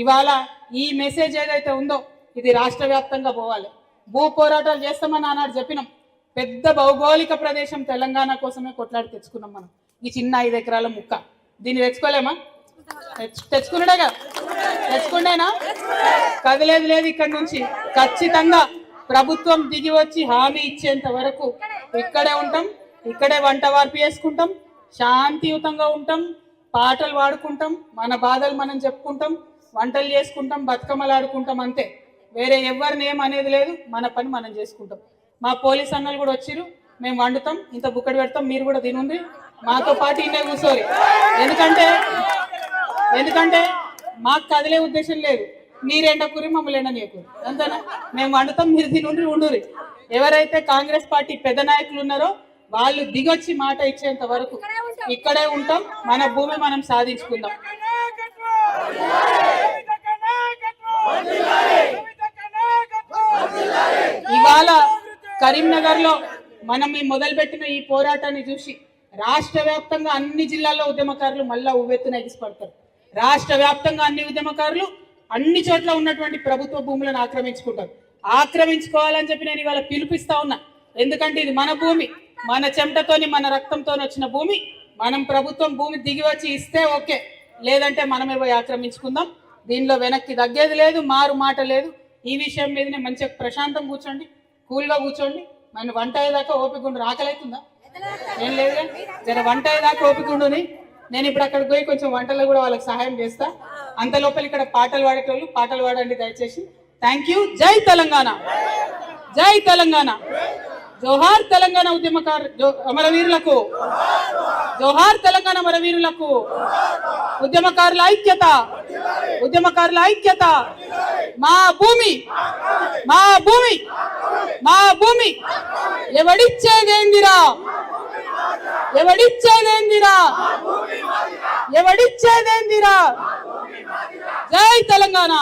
ఇవాళ ఈ మెసేజ్ ఏదైతే ఉందో ఇది రాష్ట్ర వ్యాప్తంగా పోవాలి. భూ పోరాటాలు చేస్తామని ఆనాడు చెప్పినాం. పెద్ద భౌగోళిక ప్రదేశం తెలంగాణ కోసమే కొట్లాడి తెచ్చుకున్నాం మనం. ఈ చిన్న 5 ఎకరాల ముక్క దీన్ని తెచ్చుకోలేమా? తెచ్చుకున్నాడేగా, తెచ్చుకుండేనా? కదిలేదు లేదు. ఇక్కడ నుంచి ఖచ్చితంగా ప్రభుత్వం దిగి వచ్చి హామీ ఇచ్చేంత వరకు ఇక్కడే ఉంటాం, ఇక్కడే వంట వార్పు చేసుకుంటాం, శాంతియుతంగా ఉంటాం, పాటలు పాడుకుంటాం, మన బాధలు మనం చెప్పుకుంటాం, వంటలు చేసుకుంటాం, బతుకమ్మలు ఆడుకుంటాం, అంతే. వేరే ఎవరిని ఏం అనేది లేదు. మన పని మనం చేసుకుంటాం. మా పోలీస్ అన్నలు కూడా వచ్చిరు. మేము వండుతాం, ఇంత బుక్కడి పెడతాం, మీరు కూడా తినుంది మాతో పాటు ఇన్నే కూర్చోరి. ఎందుకంటే మాకు కదిలే ఉద్దేశం లేదు. మీరు ఎండకూరి మమ్మల్ని ఎండనీయకూరి, అంతేనా? మేము వండుతాం, మీరు తినుండ్రి ఉండురి. ఎవరైతే కాంగ్రెస్ పార్టీ పెద్ద నాయకులు ఉన్నారో వాళ్ళు దిగొచ్చి మాట ఇచ్చేంత వరకు ఇక్కడే ఉంటాం. మన భూమి మనం సాధించుకుందాం. ఇవాళ కరీంనగర్ లో మనం మొదలుపెట్టిన ఈ పోరాటాన్ని చూసి రాష్ట్ర వ్యాప్తంగా అన్ని జిల్లాల్లో ఉద్యమకారులు మళ్ళా ఉవ్వెత్తున ఎగిసిపడతారు. రాష్ట్ర వ్యాప్తంగా అన్ని ఉద్యమకారులు అన్ని చోట్ల ఉన్నటువంటి ప్రభుత్వ భూములను ఆక్రమించుకుంటారు. ఆక్రమించుకోవాలని చెప్పి నేను ఇవాళ పిలుపిస్తా ఉన్నా. ఎందుకంటే ఇది మన భూమి, మన చెమటతోని మన రక్తంతో వచ్చిన భూమి. మనం ప్రభుత్వం భూమి దిగి వచ్చి ఇస్తే ఓకే, లేదంటే మనమే పోయి ఆక్రమించుకుందాం. దీనిలో వెనక్కి తగ్గేది లేదు, మారు మాట లేదు. ఈ విషయం మీదనే మంచిగా ప్రశాంతం కూర్చోండి, కూల్గా కూర్చోండి. మన వంట అయ్యేదాకా ఓపిక ఉండు. ఆకలైతుందా? ఏం లేదు, జర వంట అయ్యేదాకా ఓపిక ఉండుని. నేను ఇప్పుడు అక్కడికి పోయి కొంచెం వంటలో కూడా వాళ్ళకి సహాయం చేస్తా. అంత లోపల ఇక్కడ పాటలు పాడేటోళ్ళు పాటలు పాడండి దయచేసి. Thank you. జై తెలంగాణ, జై తెలంగాణ. జోహార్ తెలంగాణ అమరవీరులకు, జోహార్ తెలంగాణ అమరవీరులకు. ఉద్యమకారుల ఐక్యత, ఉద్యమకారుల ఐక్యత. మా భూమి, మా భూమి, మా భూమి ఎవడిచ్చేదేందిరా, ఎవడిచ్చేదేందిరా, ఎవడిచ్చేదేందిరా. జై తెలంగాణ.